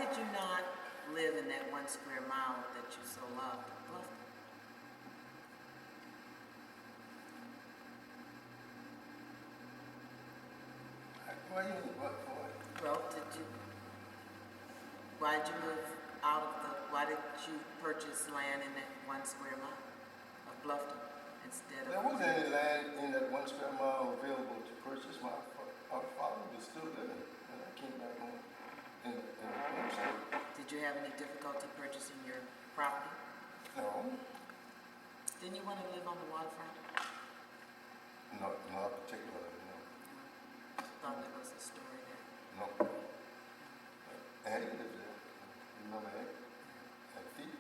did you not live in that 1 square mile that you so loved, Bluffton? Why you what for? Well, why did you move out of why did you purchase land in that 1 square mile of Bluffton instead of? There wasn't any land in that 1 square mile available to purchase. Our father was still living when I came back home in the homestead. Did you have any difficulty purchasing your property? No, Didn't you want to live on the waterfront? not particularly, no. Thought there was a story there. No. Annie lived there. Remember Annie? At feet.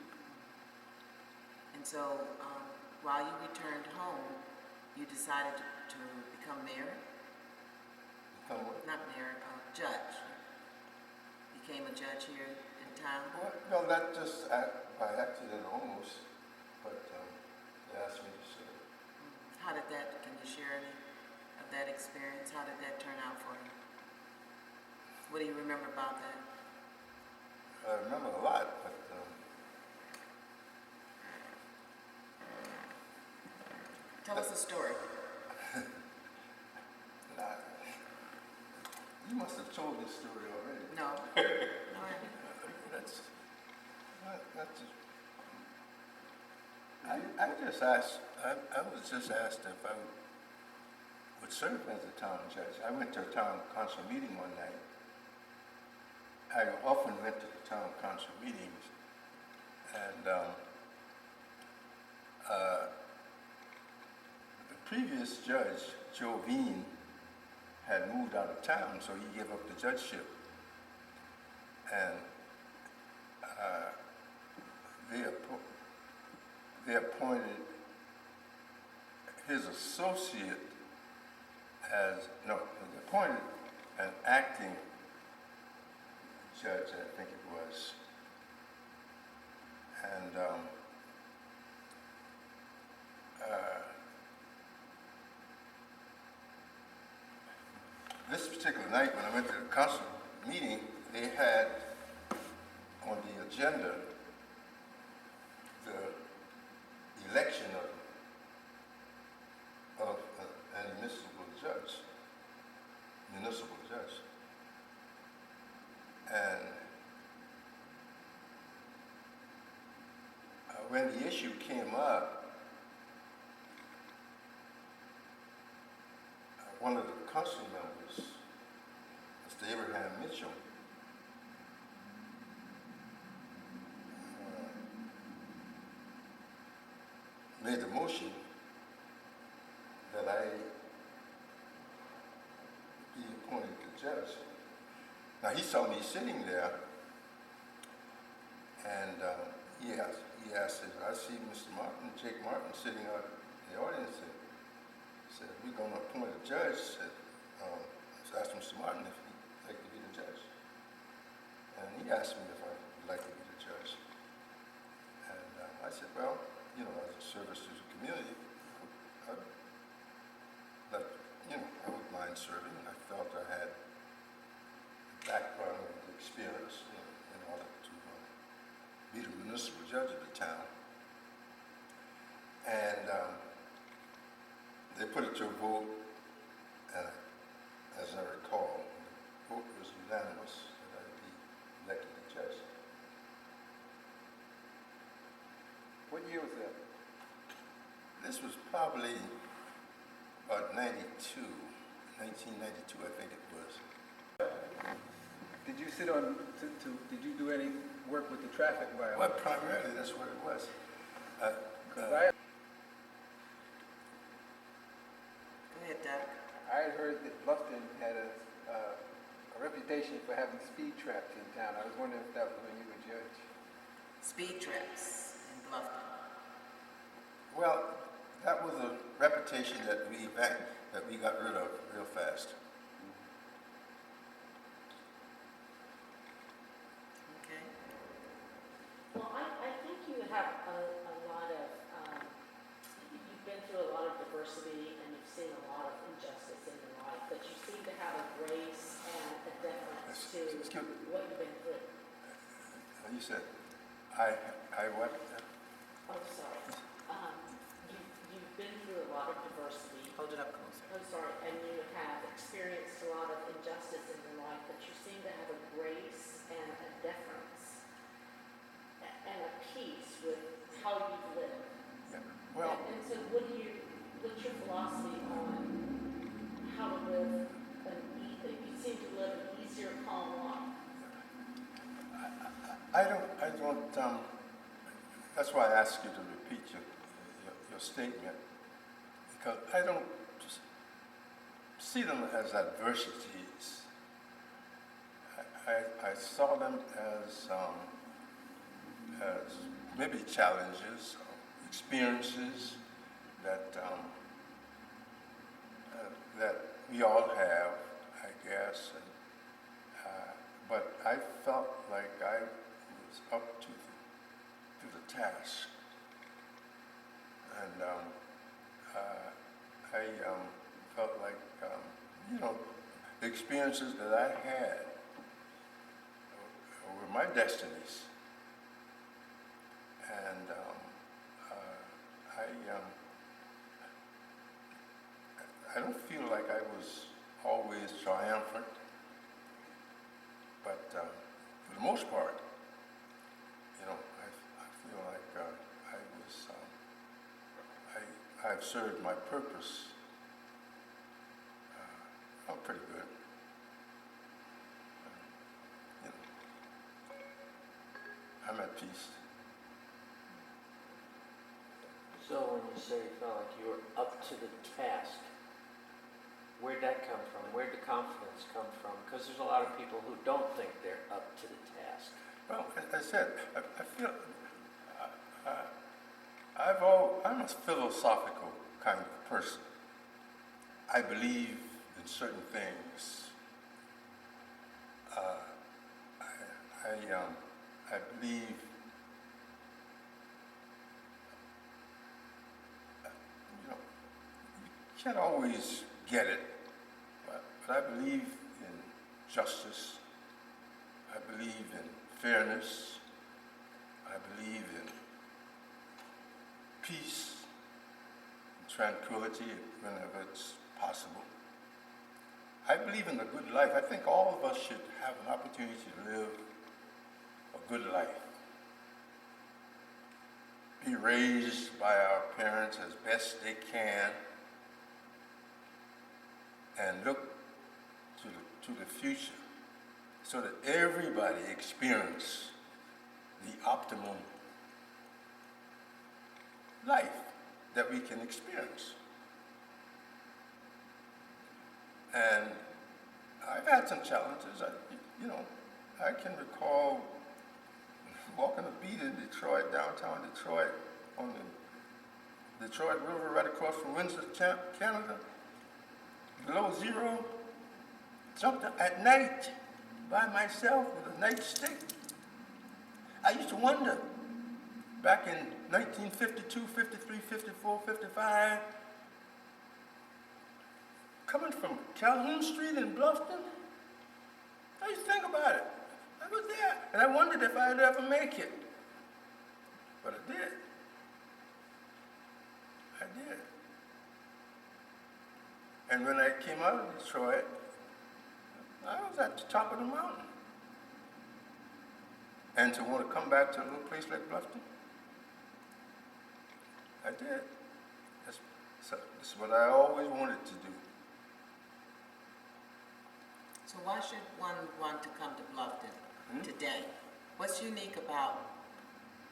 And so, while you returned home, you decided to become mayor? Become what? Not mayor, judge. Became a judge here in town? Well, that just by accident almost, but they asked me to serve. How did that, can you share any of that experience? How did that turn out for you? What do you remember about that? I remember a lot, but Tell us a story. nah, you must have told this story already. No. No, I haven't. That's I just asked. I was just asked if I would serve as a town judge. I went to a town council meeting one night. I often went to the town council meetings, and the previous judge, Joe Veen, had moved out of town, so he gave up the judgeship. And they appointed his associate they appointed an acting judge, I think it was. And this particular night, when I went to the council meeting, they had on the agenda the election of a municipal judge. And when the issue came up, one of the council members, Mr. Abraham Mitchell, made the motion that I be appointed the judge. Now he saw me sitting there, and he asked, I see Mr. Martin, Jake Martin, sitting out in the audience, and said, we're going to appoint a judge. So I asked Mr. Martin if he'd like to be the judge. And he asked me if I would like to be the judge. And I said, well, you know, as a service to the community, I wouldn't mind serving. I felt I had the background and the experience in order to be the municipal judge of the town. And they put it to a vote, and as I recall, the vote was unanimous that I be elected the judge. What year was that? This was probably about 1992, I think it was. Did you sit on, did you do any work with the traffic violation? Well, primarily that's what it was. Go ahead, Doug. I had heard that Bluffton had a reputation for having speed traps in town. I was wondering if that was when you were judge. Speed traps in Bluffton. Well, that was a reputation that we got rid of real fast. Okay. Well, I think you have a lot of, you've been through a lot of diversity and you've seen a lot of injustice in your life, but you seem to have a grace and a deference to what you've been through. You said, I what? Oh, sorry. You've been through a lot of diversity. Hold it up closer. I'm sorry, and you have experienced a lot of injustice in your life, but you seem to have a grace and a deference and a peace with how you've lived. Yeah. Well, And so what's your philosophy on how to live you seem to live an easier, calm life? I don't, that's why I asked you to repeat your statement, because I don't just see them as adversities. I saw them as maybe challenges, experiences that that we all have, I guess. And, but I felt like I was up to the task, and I felt like the experiences that I had were my destinies, and I don't feel like I was always triumphant, but for the most part, I feel like I've served my purpose. I'm pretty good. I'm at peace. So when you say you felt like you were up to the task, where'd that come from? Where'd the confidence come from? Because there's a lot of people who don't think they're up to the task. Well, as I said, I feel I'm a philosophical kind of person. I believe in certain things. I believe you can't always get it, but I believe in justice. I believe in fairness. I believe in peace and tranquility whenever it's possible. I believe in the good life. I think all of us should have an opportunity to live a good life. Be raised by our parents as best they can and look to the future so that everybody experience the optimum life that we can experience. And I've had some challenges. I can recall walking a beat in Detroit, downtown Detroit, on the Detroit River right across from Windsor, Canada, below zero, jumped up at night by myself with a nightstick. I used to wonder, back in 1952, 53, 54, 55, coming from Calhoun Street in Bluffton, I used to think about it. I was there, and I wondered if I'd ever make it. But I did. I did. And when I came out of Detroit, I was at the top of the mountain. And to want to come back to a little place like Bluffton, I did. That's what I always wanted to do. So why should one want to come to Bluffton today? What's unique about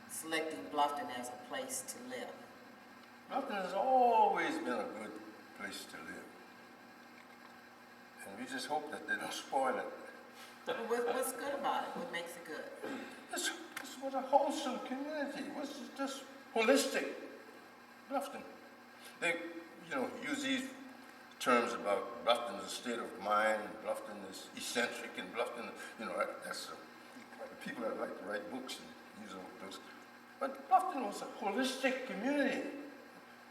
selecting Bluffton as a place to live? Bluffton has always been a good place to live. And we just hope that they don't spoil it. What's good about it? What makes it good? This was a wholesome community. It was just holistic. Bluffton. They, use these terms about Bluffton is a state of mind, and Bluffton is eccentric, and Bluffton, that's the people that like to write books and use those. But Bluffton was a holistic community.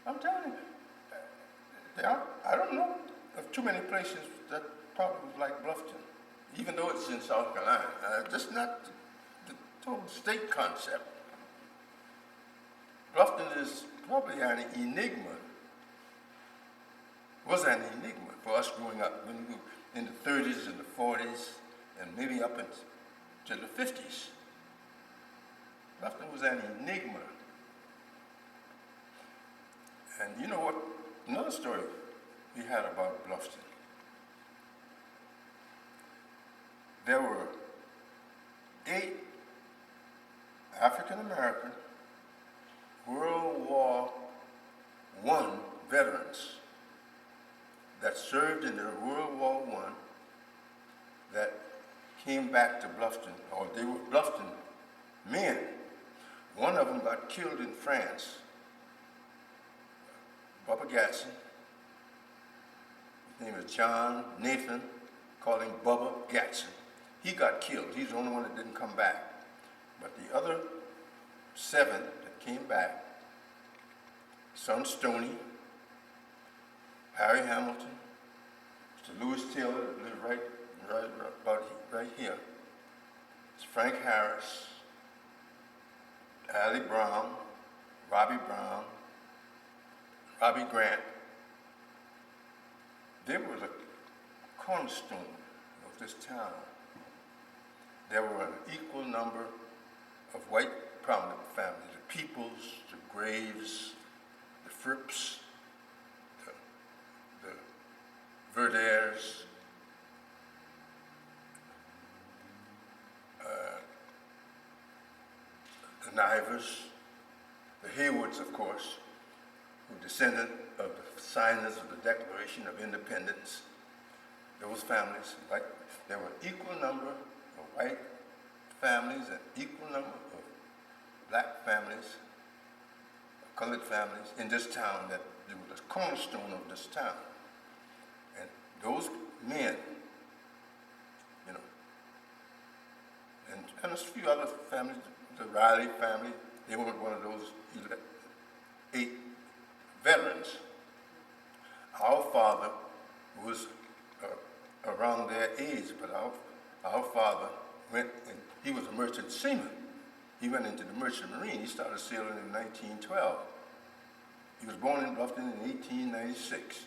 I'm telling you, I don't know of too many places that probably like Bluffton, even though it's in South Carolina. Just not total state concept. Bluffton is probably an enigma, was an enigma for us growing up when we were in the 30s and the 40s and maybe up into the 50s. Bluffton was an enigma. And you know what? Another story we had about Bluffton. There were 8 African American World War I veterans that served in the World War I that came back to Bluffton, or they were Bluffton men. One of them got killed in France. Bubba Gatson. His name is John Nathan, called him Bubba Gatson. He got killed. He's the only one that didn't come back. But the other 7 that came back, son Stoney, Harry Hamilton, Mr. Lewis Taylor, that lived right here, it's Frank Harris, Allie Brown, Robbie Grant. They were the cornerstone of this town. There were an equal number of white prominent families, the Peoples, the Graves, the Fripps, the Verdares, the Nivers, the Haywoods, of course, who descended of the signers of the Declaration of Independence. Those families, like, there were equal number of white families and equal number of black families, colored families in this town that they were the cornerstone of this town. And those men, you know, and a few other families, the Riley family, they were one of those 8 veterans. Our father was around their age, but our father went, and he was a merchant seaman. He went into the merchant marine. He started sailing in 1912. He was born in Bluffton in 1896.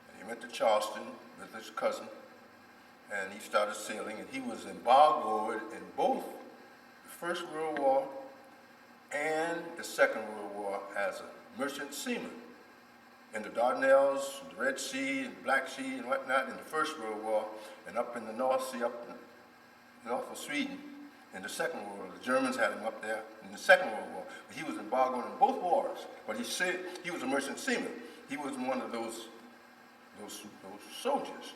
And he went to Charleston with his cousin, and he started sailing, and he was embargoed in both the First World War and the Second World War as a merchant seaman. In the Dardanelles, the Red Sea, and Black Sea, and whatnot, in the First World War, and up in the North Sea, up in the north of Sweden, in the Second World War. The Germans had him up there in the Second World War. But he was embargoed in both wars. But he said he was a merchant seaman. He wasn't one of those soldiers.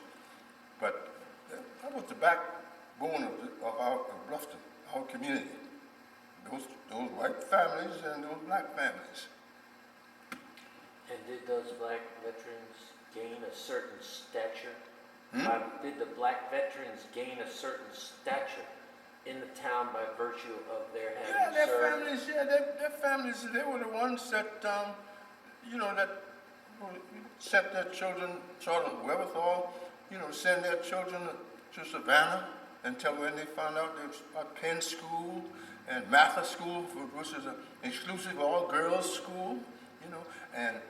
But that was the backbone of Bluffton, our community. Those white families and those black families. And did those black veterans gain a certain stature? Did the black veterans gain a certain stature in the town by virtue of their having served? Their families, they were the ones that, that sent their children, sort of wherewithal, send their children to Savannah until when they found out there was about Penn School and Mather School, which is an exclusive all-girls school, and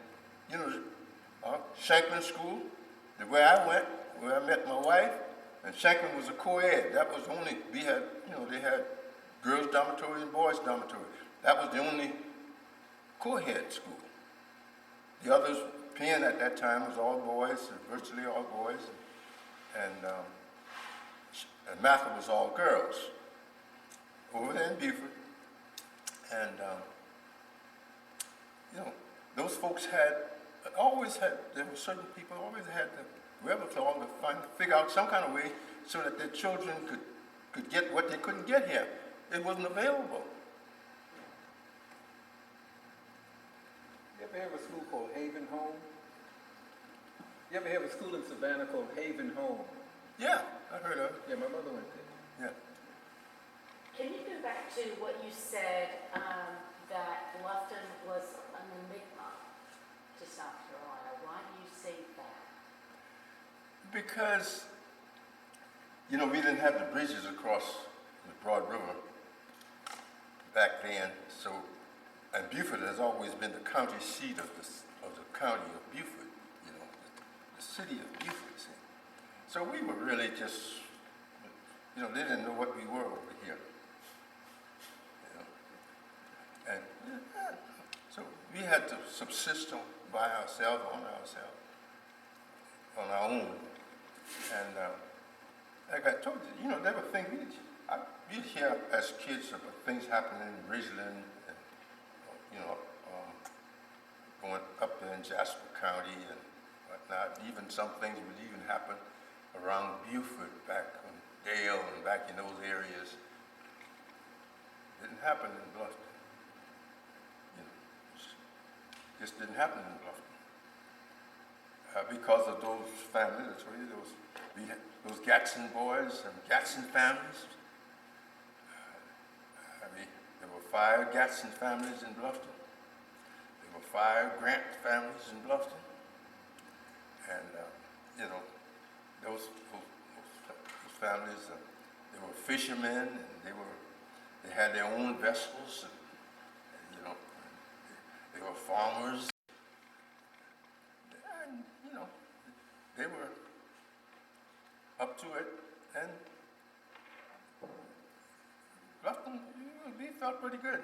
Shanklin School, where I went, where I met my wife, and Shanklin was a co-ed. That was only, they had girls' dormitory and boys' dormitory. That was the only co-ed school. The others, Penn at that time was all boys, virtually all boys, and Mather was all girls. Over there in Beaufort, and those folks there were certain people always had the wherewithal to figure out some kind of way so that their children could get what they couldn't get here. It wasn't available. You ever have a school called Haven Home? You ever have a school in Savannah called Haven Home? Yeah, I heard of it. Yeah, my mother went there. Yeah. Can you go back to what you said, that Bluffton was an enigma to South Carolina? Why do you say that? Because, we didn't have the bridges across the Broad River back then. So, and Beaufort has always been the county seat of the county of Beaufort, you know, the city of Beaufort. See. So we were really just, you know, they didn't know what we were over here. You know. And so we had to subsist by ourselves, on our own. And like I told you, you know, there were things we'd hear as kids about things happening in Ridgeland, and you know, going up there in Jasper County and whatnot. Even some things would even happen around Beaufort, back on Dale and back in those areas. Didn't happen in Bluffton. You know, just didn't happen in Bluffton. Because of those families, those Gadsden boys and Gadsden families. There were 5 Gadsden families in Bluffton. There were 5 Grant families in Bluffton. And, you know, those families, they were fishermen, and they had their own vessels, and you know, they were farmers. And, you know, they were up to it, and Bluffton, we felt pretty good.